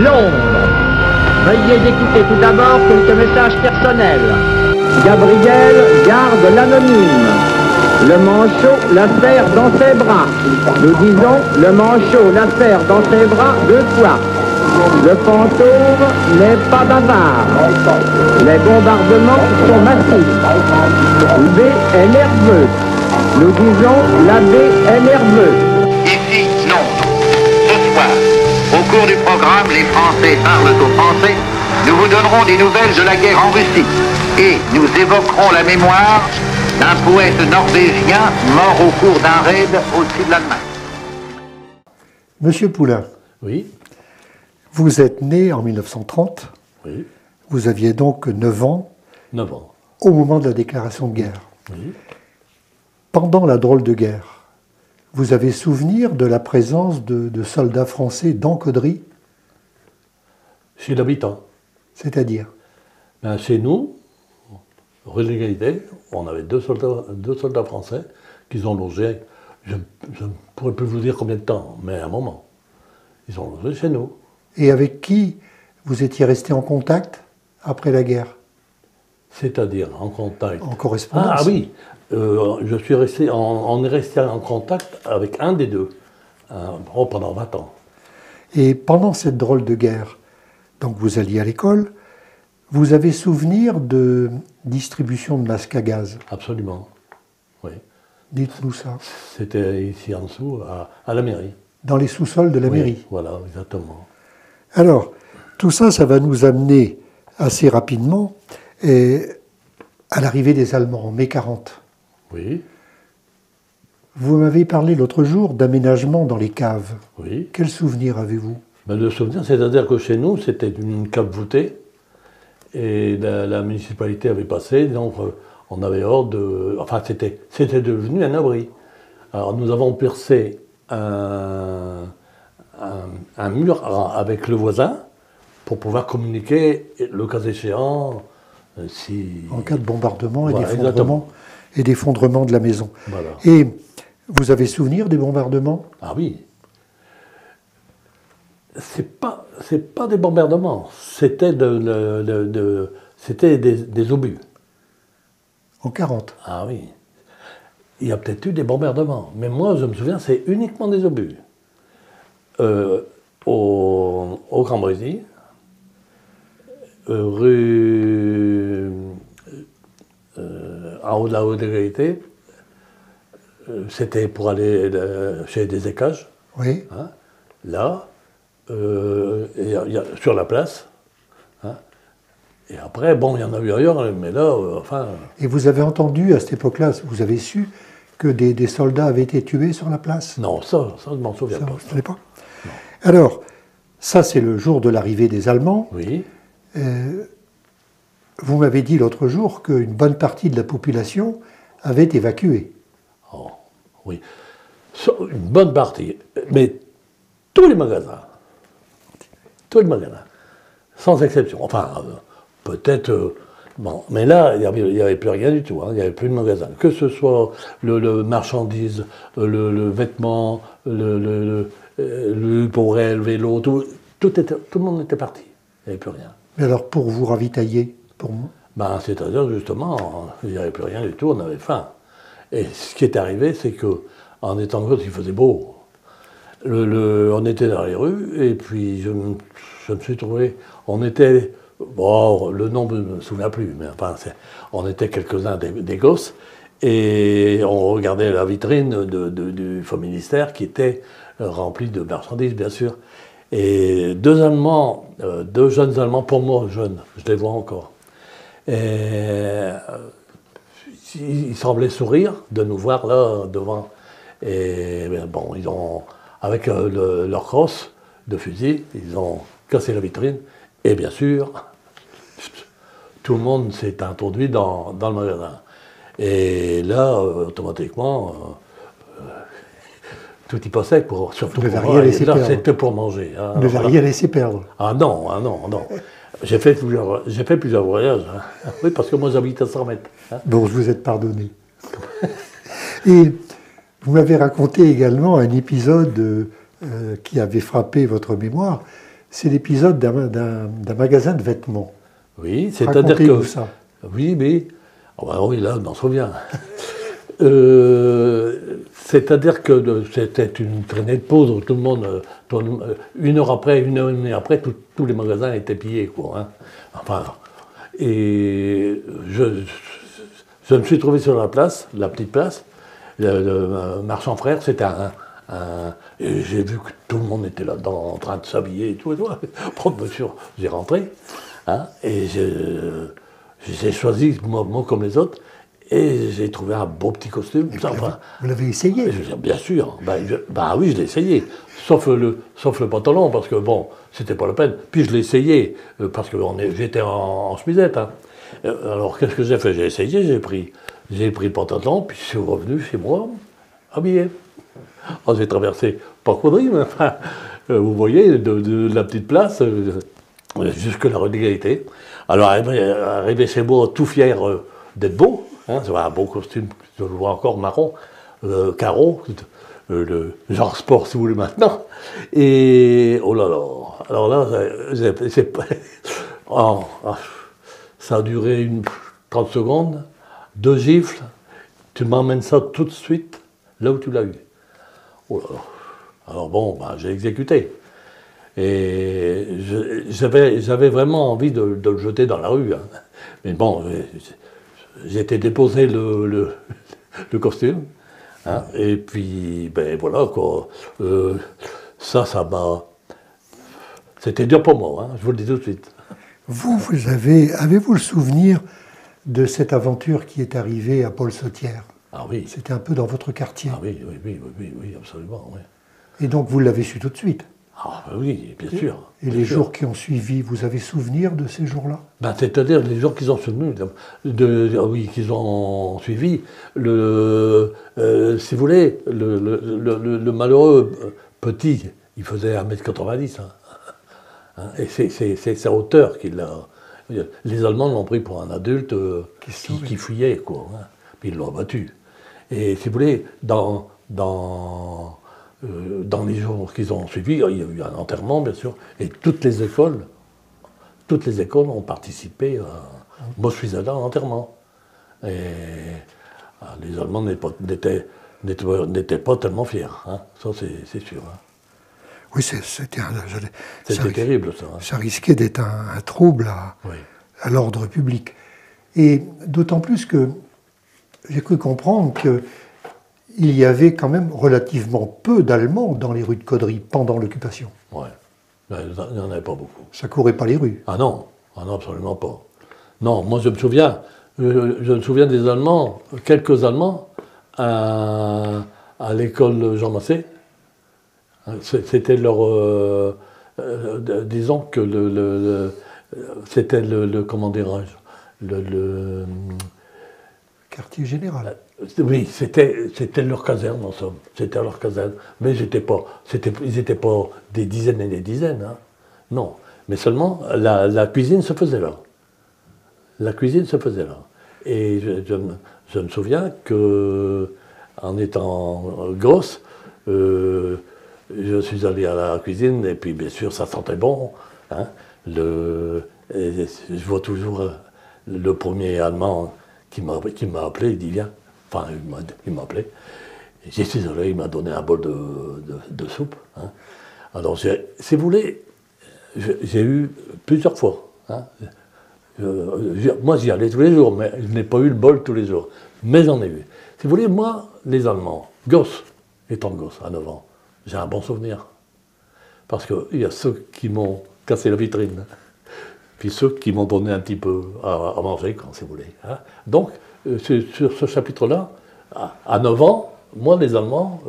Londres. Veuillez écouter tout d'abord quelques messages personnels. Gabriel garde l'anonyme. Le manchot la serre dans ses bras. Nous disons, le manchot la serre dans ses bras 2 fois. Le fantôme n'est pas bavard. Les bombardements sont massifs. B est nerveux. Nous disons, l'abbé est nerveux. Ici, Londres. Ce soir, au cours du programme Les Français parlent aux Français, nous vous donnerons des nouvelles de la guerre en Russie. Et nous évoquerons la mémoire d'un poète norvégien mort au cours d'un raid au-dessus de l'Allemagne. Monsieur Poulain, Oui, vous êtes né en 1930, oui, vous aviez donc 9 ans 9 ans. au moment de la déclaration de guerre. Oui. Pendant la drôle de guerre, vous avez souvenir de la présence de soldats français dans Caudry, Chez l'habitant. c'est-à-dire Ben, chez nous, rue de l'Égalité, on avait deux soldats français qui ont logé, je ne pourrais plus vous dire combien de temps, mais un moment. Ils ont logé chez nous. et avec qui vous étiez resté en contact après la guerre, C'est-à-dire en contact. en correspondance. Ah oui, je suis resté, on est resté en contact avec un des deux pendant 20 ans. Et pendant cette drôle de guerre, donc vous alliez à l'école, vous avez souvenir de distribution de masques à gaz. Absolument. Oui. Dites-nous ça. C'était ici en dessous, à la mairie. Dans les sous-sols de la Oui, mairie. Voilà, exactement. Alors, tout ça, ça va nous amener assez rapidement à l'arrivée des Allemands en mai 40. Oui, Vous m'avez parlé l'autre jour d'aménagement dans les caves. oui. Quel souvenir avez-vous? Ben, le souvenir, c'est-à-dire que chez nous, c'était une cave voûtée, et la municipalité avait passé, donc on avait hors de... Enfin, c'était devenu un abri. Alors nous avons percé un mur avec le voisin pour pouvoir communiquer, le cas échéant, si... En cas de bombardement Voilà, et d'effondrement de la maison. Voilà. Et vous avez souvenir des bombardements? Ah oui. C'est pas des bombardements, c'était c'était des obus. En 40. Ah oui. Il y a peut-être eu des bombardements, mais moi je me souviens, c'est uniquement des obus. Au Grand Brésil, rue en haut de la Haute-Égalité, c'était pour aller chez des écages. Oui. Hein, là, sur la place. Hein, et après, bon, il y en a eu ailleurs, mais là, enfin... Et vous avez entendu à cette époque-là, vous avez su que des soldats avaient été tués sur la place? Non, ça je m'en souviens Ça, pas. vous ne savez pas? Alors, ça c'est le jour de l'arrivée des Allemands. Oui, Vous m'avez dit l'autre jour qu'une bonne partie de la population avait évacué. oh, oui. Une bonne partie. Mais tous les magasins, sans exception. Enfin, peut-être... bon, mais là, il n'y avait plus rien du tout. Hein, il n'y avait plus de magasins. Que ce soit le marchandise, le vêtement, le pour le vélo, tout le monde était parti. Il n'y avait plus rien. Mais alors pour vous ravitailler, pour moi, Ben, c'est-à-dire, justement, il n'y avait plus rien du tout, on avait faim. Et ce qui est arrivé, c'est qu'en étant gauche, il faisait beau. On était dans les rues, et puis je me suis trouvé... On était... Bon, le nom, je ne me souviens plus, mais enfin, on était quelques-uns des gosses, et on regardait la vitrine du Fonds ministère qui était remplie de marchandises, bien sûr. Et deux jeunes Allemands, pour moi, jeunes, je les vois encore. Et ils semblaient sourire de nous voir là, devant. Et bon, ils ont, avec leur crosse de fusil, ils ont cassé la vitrine. Et bien sûr, tout le monde s'est introduit dans le magasin. Et là, automatiquement, tout y passait, surtout Vous n'avez pour rien moi. laissé Là, perdre. c'était pour manger. Hein, vous n'avez voilà. rien laissé perdre. Ah non. J'ai fait plusieurs voyages. Hein. Oui, parce que moi j'habite à 100 mètres. Hein. Bon, je vous êtes pardonné. Et vous m'avez raconté également un épisode qui avait frappé votre mémoire, C'est l'épisode d'un magasin de vêtements. Oui, c'est-à-dire que... Racontez-nous ça. Oui, mais... Oh ben oui, là, on m'en souvient. C'est-à-dire que c'était une traînée de pause où tout le monde, une heure après, tous les magasins étaient pillés, quoi. Hein. Enfin, et je me suis trouvé sur la place, la petite place, le marchand frère, c'était et j'ai vu que tout le monde était là-dedans en train de s'habiller et tout. Bon, monsieur, j'ai rentré, hein, et j'ai choisi, moi comme les autres, et j'ai trouvé un beau petit costume. Vous l'avez essayé? Bien sûr. Oui, je l'ai essayé. Sauf le pantalon, parce que bon, c'était pas la peine. Puis je l'ai essayé, parce que j'étais en chemisette. Hein. Alors qu'est-ce que j'ai fait? J'ai essayé, j'ai pris le pantalon, puis je suis revenu chez moi, habillé. Alors, j'ai traversé, pas Caudry, mais enfin, vous voyez, de la petite place jusque la rue de l'Égalité. Alors, arrivé chez moi, tout fier d'être beau, hein, c'est un beau costume, je le vois encore, marron, carreau, le genre sport, si vous voulez, maintenant. Et, oh là là, alors là, ça a duré 30 secondes, 2 gifles, tu m'emmènes ça tout de suite, là où tu l'as eu. Oh là là. Alors bon, j'ai exécuté. Et j'avais vraiment envie de le jeter dans la rue. Hein. Mais bon, j'ai été déposer le costume. Hein, et puis, ben voilà, quoi. Ça m'a... C'était dur pour moi, hein, je vous le dis tout de suite. Avez-vous le souvenir de cette aventure qui est arrivée à Paul Sautière? Ah oui. C'était un peu dans votre quartier. Ah oui, absolument, oui. Et donc vous l'avez su tout de suite? Ah oui, bien sûr. Et les jours qui ont suivi, vous avez souvenir de ces jours-là? C'est-à-dire les jours qu'ils ont qu'ils ont suivi, si vous voulez, le malheureux petit, il faisait 1m90. Hein, et c'est sa hauteur qui l'a... Les Allemands l'ont pris pour un adulte qui fuyait, quoi. Hein, puis ils l'ont abattu. Et si vous voulez, dans les jours qu'ils ont suivis, il y a eu un enterrement, bien sûr, et toutes les écoles ont participé à... Moi, je suis allé à l'enterrement. Et les Allemands n'étaient pas tellement fiers, hein. Ça c'est sûr. Hein. Oui, c'était terrible, ça. Hein. Ça risquait d'être un trouble à l'ordre public. Et d'autant plus que j'ai cru comprendre qu'il y avait quand même relativement peu d'Allemands dans les rues de Caudry pendant l'occupation. Oui, il n'y en avait pas beaucoup. Ça courait pas les rues. Ah non, absolument pas. Non, moi je me souviens des Allemands, quelques Allemands, à l'école Jean Massé. C'était leur... disons que c'était comment dirais-je, le quartier général. Oui, c'était leur caserne, en somme. C'était leur caserne. Mais ils n'étaient pas des dizaines et des dizaines. Hein. Non. Mais seulement, la cuisine se faisait là. La cuisine se faisait là. Et je me souviens qu'en étant gosse, je suis allé à la cuisine, et puis bien sûr, ça sentait bon. Hein. Je vois toujours le premier Allemand qui m'a appelé, il dit viens. Enfin, il m'a appelé. J'y suis allé, il m'a donné un bol de soupe. Hein. Alors, si vous voulez, j'ai eu plusieurs fois. Hein. Moi, j'y allais tous les jours, mais je n'ai pas eu le bol tous les jours. Mais j'en ai eu. Si vous voulez, moi, les Allemands, étant gosse, à 9 ans, j'ai un bon souvenir. Parce qu'il y a ceux qui m'ont cassé la vitrine, puis ceux qui m'ont donné un petit peu à manger, quand si vous voulez. Hein. Donc, sur ce chapitre-là, à 9 ans, moi, les Allemands,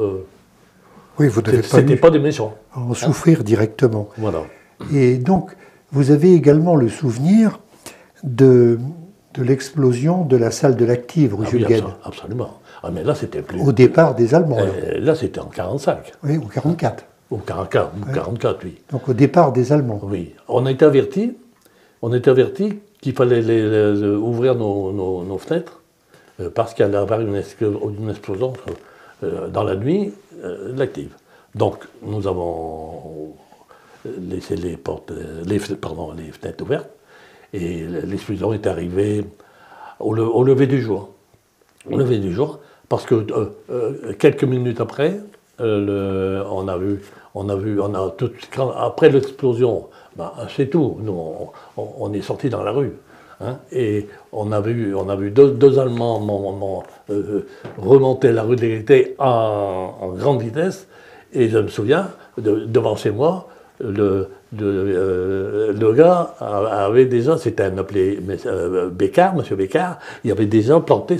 oui, vous c'était pas des méchants. En souffrir directement. Voilà. Et donc, vous avez également le souvenir de l'explosion de la salle de l'Active, rue Jules Guesde. Absolument. Ah, mais là, c'était plus... Au départ des Allemands. Là, c'était en 45. Oui, ou 44. Ou 44, oui. Donc au départ des Allemands. Oui. On a été avertis qu'il fallait ouvrir nos fenêtres parce qu'il allait y avoir une explosion dans la nuit de l'Active. Donc, nous avons laissé les fenêtres ouvertes. Et l'explosion est arrivée au lever du jour. Au lever du jour, parce que quelques minutes après, après l'explosion, ben, c'est tout. Nous, on est sortis dans la rue. Hein, et on a vu deux Allemands remonter la rue de l'Égalité en grande vitesse. Et je me souviens, devant chez moi, le gars avait déjà, c'était un appelé Bécard, monsieur Bécard, il avait déjà planté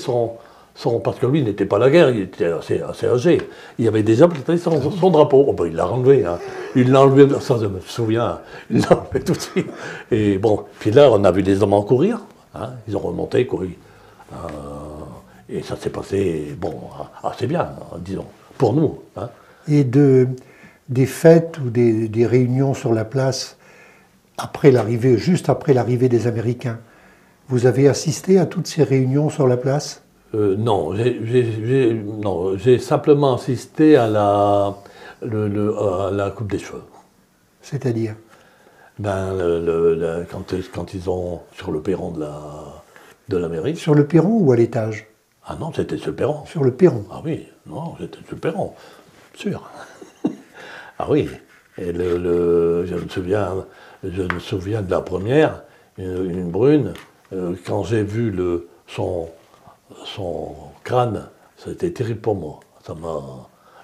parce que lui n'était pas à la guerre, il était assez âgé, il avait déjà planté son drapeau. Oh ben, il l'a enlevé, hein. Il l'a enlevé, ça je me souviens, il l'a enlevé tout de suite. Et bon, puis là on a vu des hommes courir, hein, ils ont remonté, couru. Et ça s'est passé, bon, assez bien, disons, pour nous. Hein. Et des fêtes ou des réunions sur la place juste après l'arrivée des Américains. Vous avez assisté à toutes ces réunions sur la place? Non, j'ai simplement assisté à la coupe des cheveux. C'est-à-dire? Ben, quand ils ont sur le perron de la mairie. Sur le perron ou à l'étage? Ah non, c'était sur le perron. Sur le perron? Ah oui, non, c'était sur le perron, sûr. Ah oui, et je me souviens de la première, une brune, quand j'ai vu son crâne, c'était terrible pour moi.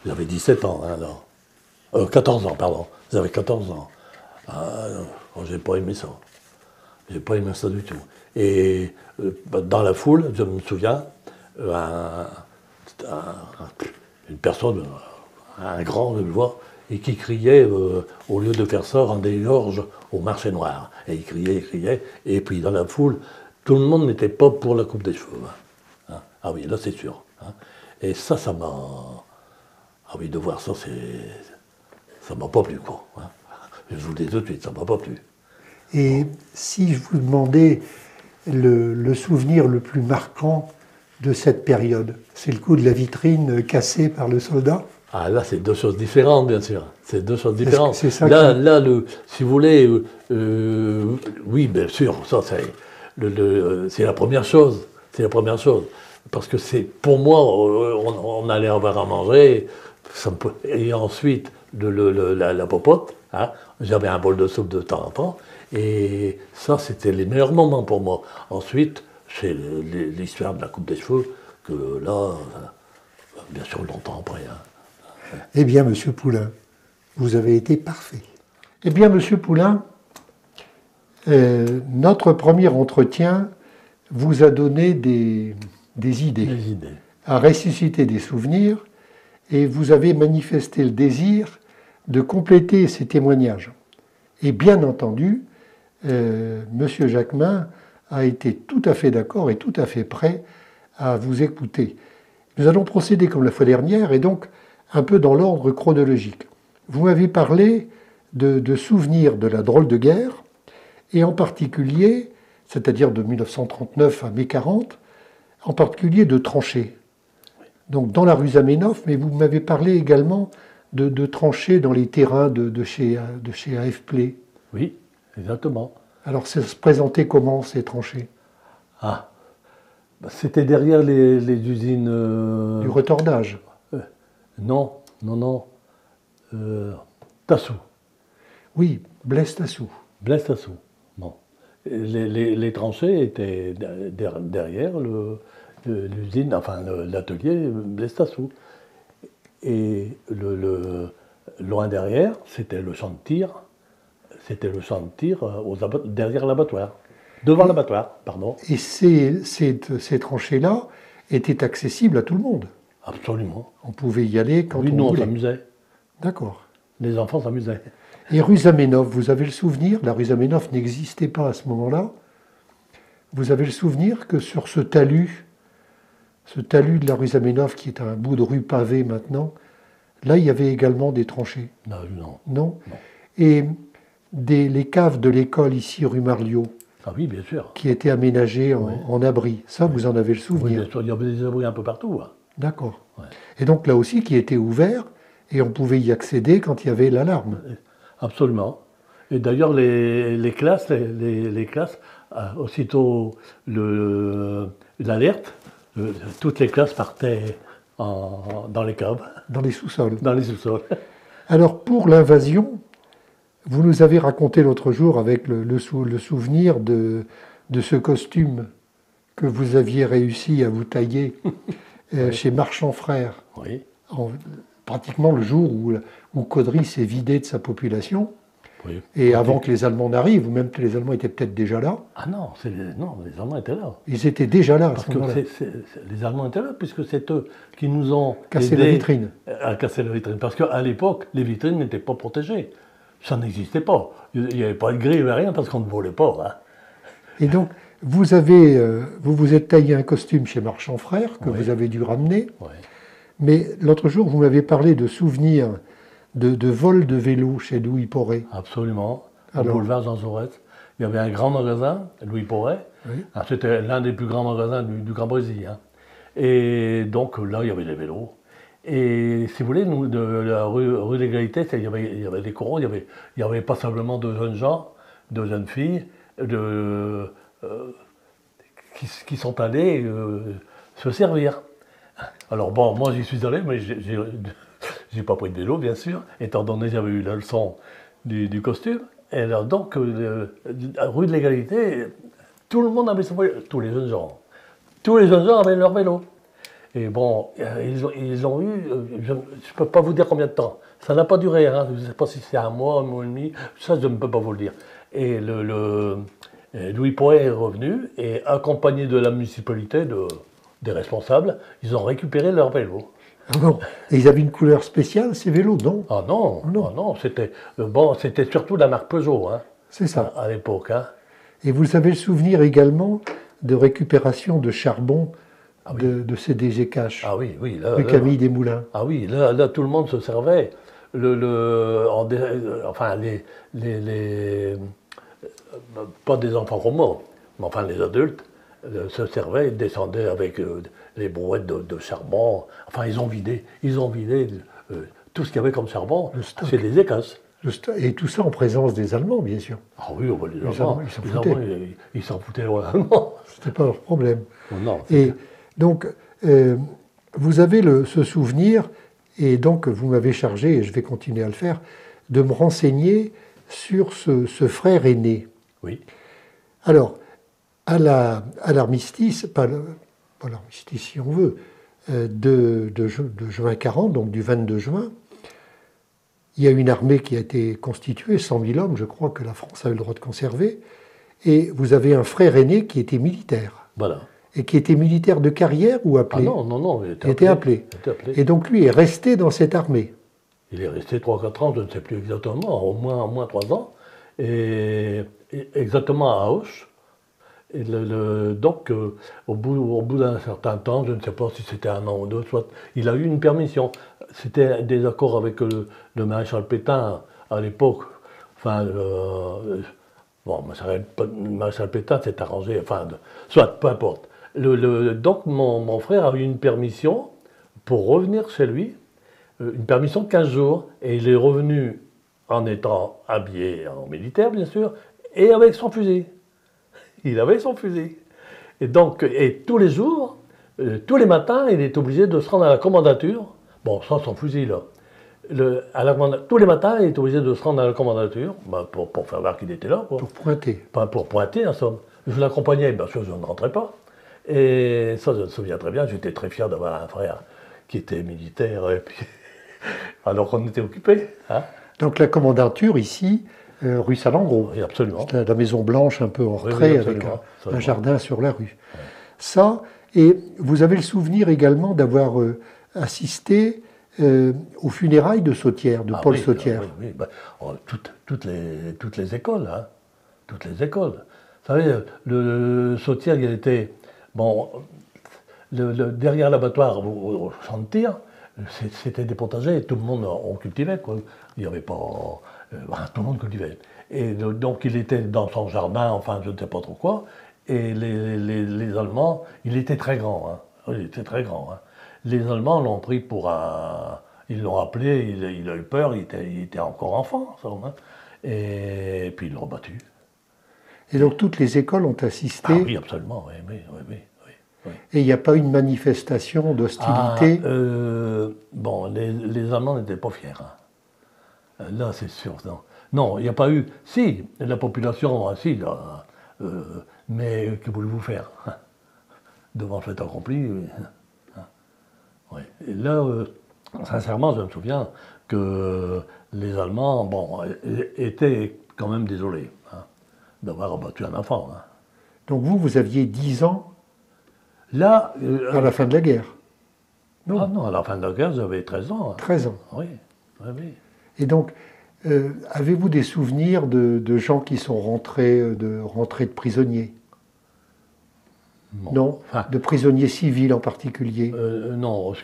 J'avais 17 ans, hein, alors. 14 ans, pardon. J'avais 14 ans. J'ai pas aimé ça. J'ai pas aimé ça du tout. Et dans la foule, je me souviens, une personne, un grand, je le vois, et qui criait, au lieu de faire ça, rendez gorge au marché noir. Et il criait, et puis dans la foule, tout le monde n'était pas pour la coupe des cheveux. Hein. Ah oui, là c'est sûr. Hein. Et ça m'a... Ah oui, de voir ça, ça m'a pas plu, quoi. Hein. Je vous le dis tout de suite, ça m'a pas plu. Et si je vous demandais le souvenir le plus marquant de cette période, c'est le coup de la vitrine cassée par le soldat? Ah là, c'est deux choses différentes, bien sûr. C'est deux choses différentes. C'est ça là, si vous voulez, oui, bien sûr, ça c'est la première chose. C'est la première chose. Parce que pour moi, on allait avoir à manger, et ensuite la popote. Hein, j'avais un bol de soupe de temps en temps, et ça, c'était les meilleurs moments pour moi. Ensuite, c'est l'histoire de la coupe des cheveux, que là, bien sûr, longtemps après. Hein. Eh bien, Monsieur Poulain, vous avez été parfait. Eh bien, Monsieur Poulain, notre premier entretien vous a donné des idées, a ressuscité des souvenirs, et vous avez manifesté le désir de compléter ces témoignages. Et bien entendu, Monsieur Jacquemin a été tout à fait d'accord et tout à fait prêt à vous écouter. Nous allons procéder comme la fois dernière, et donc un peu dans l'ordre chronologique. Vous m'avez parlé de souvenirs de la drôle de guerre, et en particulier, c'est-à-dire de 1939 à mai 40, en particulier de tranchées. Donc dans la rue Zamenhof, mais vous m'avez parlé également de tranchées dans les terrains de chez AF-Play. Oui, exactement. Alors ça se présentait comment, ces tranchées? Ah, c'était derrière les usines... Du retordage? Non. Tassou. Oui, Blaise Tassou. Blaise Tassou, bon. Les tranchées étaient derrière l'usine, enfin l'atelier Blaise Tassou. Et loin derrière, c'était le champ de tir. C'était le champ de tir derrière l'abattoir. Devant l'abattoir, pardon. Et ces tranchées-là étaient accessibles à tout le monde? Absolument. On pouvait y aller quand on voulait. Oui, nous on s'amusait. D'accord. Les enfants s'amusaient. Et rue Zamenhof, vous avez le souvenir, la rue Zamenhof n'existait pas à ce moment-là, vous avez le souvenir que sur ce talus de la rue Zamenhof, qui est un bout de rue pavée maintenant, là il y avait également des tranchées? Non. Non. Et les caves de l'école ici, rue Marliot, ah oui, bien sûr. Qui étaient aménagées en abri, ça vous en avez le souvenir? Oui, bien sûr, il y avait des abris un peu partout. Hein. D'accord. Ouais. Et donc là aussi qui était ouvert, et on pouvait y accéder quand il y avait l'alarme? Absolument. Et d'ailleurs, les classes, aussitôt l'alerte, toutes les classes partaient dans les caves. Dans les sous-sols. Dans les sous-sols. Alors, pour l'invasion, vous nous avez raconté l'autre jour avec le souvenir de ce costume que vous aviez réussi à vous tailler chez Marchand Frères, Oui. pratiquement le jour où Caudry s'est vidé de sa population, Oui. et avant que les Allemands n'arrivent, ou même que les Allemands étaient peut-être déjà là. Ah non, non, les Allemands étaient là. Ils étaient déjà là à Parce ce que moment-là. les Allemands étaient là, puisque c'est eux qui nous ont Cassé aidés la vitrine. à casser la vitrine. Parce qu'à l'époque, les vitrines n'étaient pas protégées. Ça n'existait pas. Il n'y avait pas de grille, il n'y avait rien, parce qu'on ne volait pas. Hein. Et donc, vous vous êtes taillé un costume chez Marchand Frères que Oui. vous avez dû ramener. Ouais. Mais l'autre jour, vous m'avez parlé de souvenirs de vol de vélo chez Louis Poré. Absolument. Au Alors. boulevard Jean Jaurès, il y avait un grand magasin, Louis Porret. Oui. Ah, c'était l'un des plus grands magasins du Grand Brésil. Hein. Et donc là, il y avait des vélos. Et si vous voulez, nous, de la rue d'Égalité, il y avait des corons, il y avait pas simplement de jeunes gens, de jeunes filles, qui sont allés se servir. Alors bon, moi j'y suis allé, mais j'ai pas pris de vélo, bien sûr, étant donné que j'avais eu la leçon du costume. Et alors donc, rue de l'Égalité, tout le monde avait son vélo, tous les jeunes gens. Tous les jeunes gens avaient leur vélo. Et bon, ils ont eu, je ne peux pas vous dire combien de temps. Ça n'a pas duré, hein. Je ne sais pas si c'est un mois et demi, ça je ne peux pas vous le dire. Et Louis Porret est revenu, et accompagné de la municipalité, des responsables, ils ont récupéré leur vélo. Ah bon. Et ils avaient une couleur spéciale, ces vélos, non? Ah non, Non. ah non, c'était surtout la marque Peugeot, hein, C'est ça. à l'époque. Hein. Et vous avez le souvenir également de récupération de charbon Ah oui. de CDG Cash, Ah oui, oui. Là, rue Camille Desmoulins. Ah oui, là, tout le monde se servait. Pas des enfants romots, mais enfin les adultes se servaient, ils descendaient avec les brouettes de charbon. Enfin, ils ont vidé tout ce qu'il y avait comme charbon. Le stock. C'est des écasses. Et tout ça en présence des Allemands, bien sûr. Ah oui, les Les Allemands, Allemands, ils s'en les foutaient. Allemands, ils s'en foutaient loyalement. C'était pas leur problème. Non, Et donc, vous avez ce souvenir, et donc vous m'avez chargé, et je vais continuer à le faire, de me renseigner sur ce frère aîné. oui. Alors, à l'armistice, pas l'armistice si on veut, de juin 40, donc du 22 juin, il y a une armée qui a été constituée, 100 000 hommes, je crois que la France a eu le droit de conserver, et vous avez un frère aîné qui était militaire. Voilà. Et qui était militaire de carrière ou Ah appelé? non, il Il était appelé. Il était appelé. Et donc lui est resté dans cette armée. Il est resté 3-4 ans, je ne sais plus exactement, au moins 3 ans, et exactement à Auch. Et donc, au bout d'un certain temps, je ne sais pas si c'était 1 an ou 2, soit il a eu une permission. C'était des accords avec le maréchal Pétain à l'époque. Enfin, bon, le maréchal Pétain s'est arrangé, enfin, soit, peu importe. Donc, mon frère a eu une permission pour revenir chez lui, une permission de 15 jours, et il est revenu en étant habillé en militaire, bien sûr, et avec son fusil. Il avait son fusil. Et donc, tous les jours, tous les matins, il est obligé de se rendre à la commandature, bon, sans son fusil, là. Tous les matins, il est obligé de se rendre à la commandature, pour faire voir qu'il était là, quoi. Pour pointer. Pas pour pointer, en somme. Je l'accompagnais, bien sûr, je ne rentrais pas. Et ça, je me souviens très bien, j'étais très fier d'avoir un frère qui était militaire, et puis, alors qu'on était occupés. Hein. Donc la commandature ici, rue Salengro. Oui, absolument. La Maison Blanche un peu en Oui, retrait, oui, avec absolument, un absolument. jardin sur la rue. Ça, et vous avez le souvenir également d'avoir assisté aux funérailles de Sautière, de Paul oui, Sautière. Oui, oui. Toutes les écoles, hein. Toutes les écoles. Vous savez, le Sautière, il était... Bon, derrière l'abattoir au champ de tir, c'était des potagers, et tout le monde en cultivait, quoi. Il n'y avait pas... tout le monde cultivait. Et donc il était dans son jardin, enfin je ne sais pas trop quoi, et les Allemands, il était très grand, hein. Il était très grand. Hein. Les Allemands l'ont pris pour un... Ils l'ont appelé, il a eu peur, il était encore enfant, ça, hein. Et puis ils l'ont battu. Et donc toutes les écoles ont assisté. Ah oui, absolument, oui. Et il n'y a pas eu de manifestation d'hostilité. Bon, les Allemands n'étaient pas fiers. Hein. Là, c'est sûr. Non, il n'y a pas eu. Si, la population, si, là, mais que voulez-vous faire hein, devant le fait accompli. Hein. Ouais. Et là, sincèrement, je me souviens que les Allemands, bon, étaient quand même désolés hein, d'avoir abattu un enfant. Hein. Donc vous aviez 10 ans là, à la fin de la guerre? Non. Ah non, à la fin de la guerre, j'avais 13 ans. Hein. 13 ans. Oui. Et donc, avez-vous des souvenirs de gens qui sont rentrés de prisonniers? Non. Enfin, de prisonniers civils en particulier? Non, ce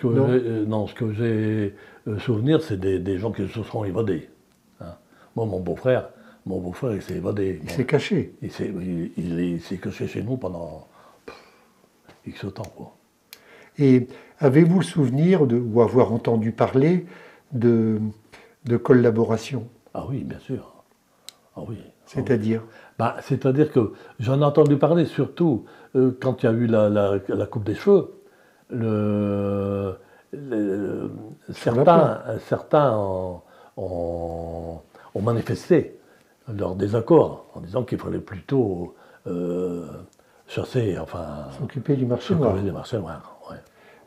que j'ai souvenir, c'est des gens qui se sont évadés. Hein. Moi, mon beau-frère, il s'est évadé. Il s'est caché? Il s'est caché chez nous pendant X temps. Quoi. Et avez-vous le souvenir ou avoir entendu parler de collaboration? Ah oui, bien sûr. Ah oui. C'est-à-dire? C'est-à-dire que j'en ai entendu parler surtout quand il y a eu la coupe des cheveux. Certains ont manifesté leur désaccord en disant qu'il fallait plutôt chasser, enfin... S'occuper du marché noir. S'occuper du marché noir, ouais.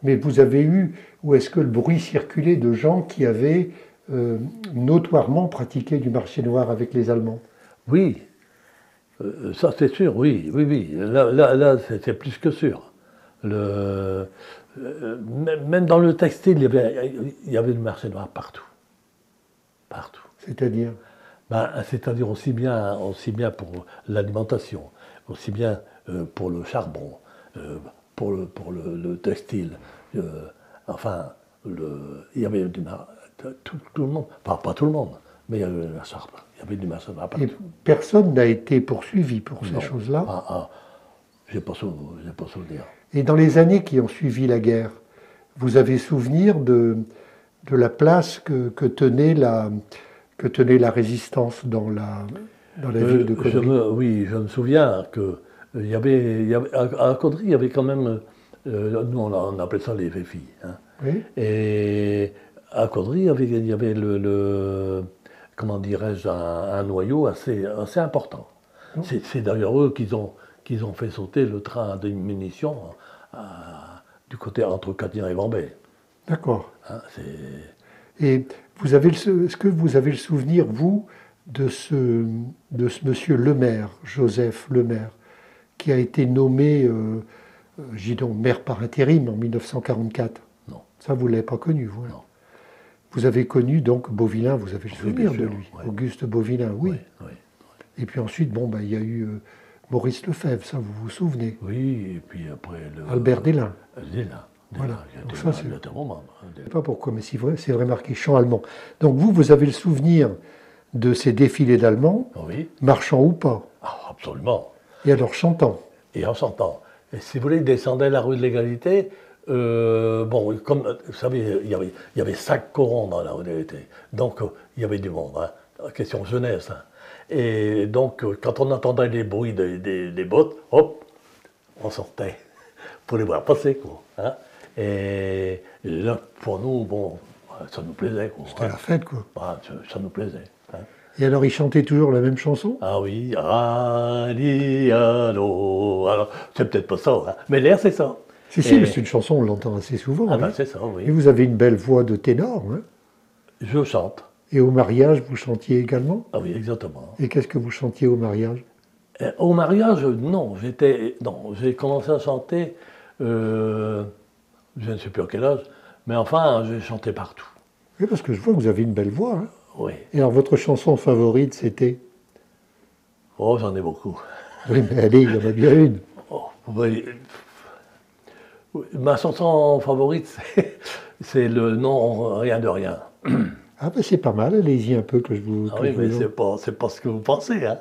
Mais vous avez eu, ou est-ce que le bruit circulait de gens qui avaient notoirement pratiqué du marché noir avec les Allemands? Oui, ça c'est sûr, oui. Là c'est plus que sûr. Même dans le textile, il y avait le marché noir partout. Partout. C'est-à-dire? C'est-à-dire aussi bien pour l'alimentation, aussi bien pour le charbon, pour le textile. Enfin, il y avait tout le monde, enfin pas tout le monde, mais il y avait du marché noir partout. Et personne n'a été poursuivi pour ces choses-là? J'ai pas souvenir. Et dans les années qui ont suivi la guerre, vous avez souvenir de la place que tenait la résistance dans la ville de Caudry? Oui, je me souviens que à Caudry, il y avait quand même, nous on appelait ça les filles. Hein. Oui. Et à Caudry, il y avait comment dirais-je, un noyau assez important. Oh. C'est d'ailleurs eux qui ont fait sauter le train de munitions du côté entre Cadir et Vambay. D'accord. Hein, et est-ce que vous avez le souvenir, vous, de ce monsieur Lemaire, Joseph Lemaire, qui a été nommé, maire par intérim en 1944? Non. Ça, vous ne l'avez pas connu, vous? Non. Vous avez connu donc Beauvillain, vous avez le souvenir de lui, ouais. Auguste Beauvillain, oui. Oui. Et puis ensuite, il y a eu Maurice Lefebvre, ça vous vous souvenez? Oui, et puis après... Albert Délin. Délin. Voilà. Donc ça, c'est un moment. Je ne sais pas pourquoi, mais c'est vrai marqué chant allemand. Donc vous avez le souvenir de ces défilés d'Allemands, oui. Marchant ou pas? Ah, absolument. Et alors chantant? Et en chantant. Et si vous voulez, ils descendaient la rue de l'Égalité. Comme vous savez, il y avait 5 corons dans la rue de l'Égalité. Donc il y avait du monde. Hein. Question jeunesse. Hein. Et donc, quand on entendait les bruits des bottes, hop, on sortait pour les voir passer, quoi. Hein. Et là, pour nous, ça nous plaisait, quoi. C'était la fête, quoi. Ça nous plaisait. Hein. Et alors, ils chantaient toujours la même chanson? Ah oui, allô. Alors, c'est peut-être pas ça, hein. Mais l'air, c'est ça. Si, mais c'est une chanson, on l'entend assez souvent. Ah c'est ça, oui. Et vous avez une belle voix de ténor, hein? Je chante. Et au mariage, vous chantiez également? Ah oui, exactement. Et qu'est-ce que vous chantiez au mariage? Au mariage, non. J'ai commencé à chanter, je ne sais plus à quel âge, mais enfin, j'ai chanté partout. Oui, parce que je vois que vous avez une belle voix. Hein? Oui. Et alors, votre chanson favorite, c'était? Oh, j'en ai beaucoup. Oui, mais allez, il y en a bien une. Oh, oui. Ma chanson favorite, c'est le Non, rien de rien. Ah ben c'est pas mal, allez-y un peu que je vous... Ah oui, mais c'est pas ce que vous pensez, hein.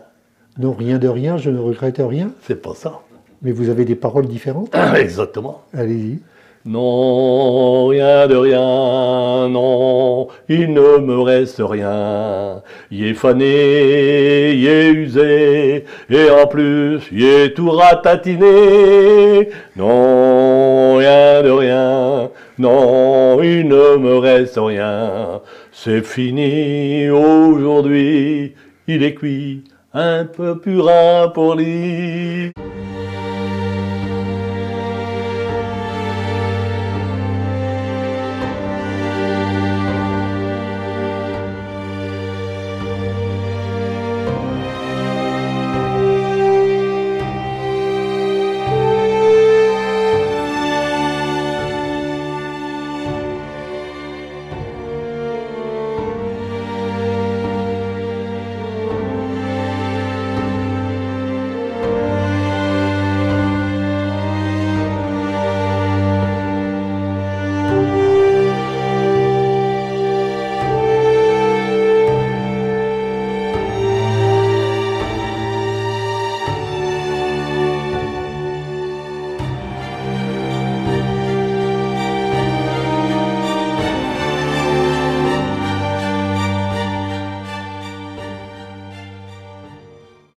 Non, rien de rien, je ne regrette rien. C'est pas ça. Mais vous avez des paroles différentes? Exactement. Allez-y. Non, rien de rien, non, il ne me reste rien. Il est fané, il est usé, et en plus, il est tout ratatiné. Non, rien de rien, non, il ne me reste rien. C'est fini aujourd'hui, il est cuit, un peu purin pour lui.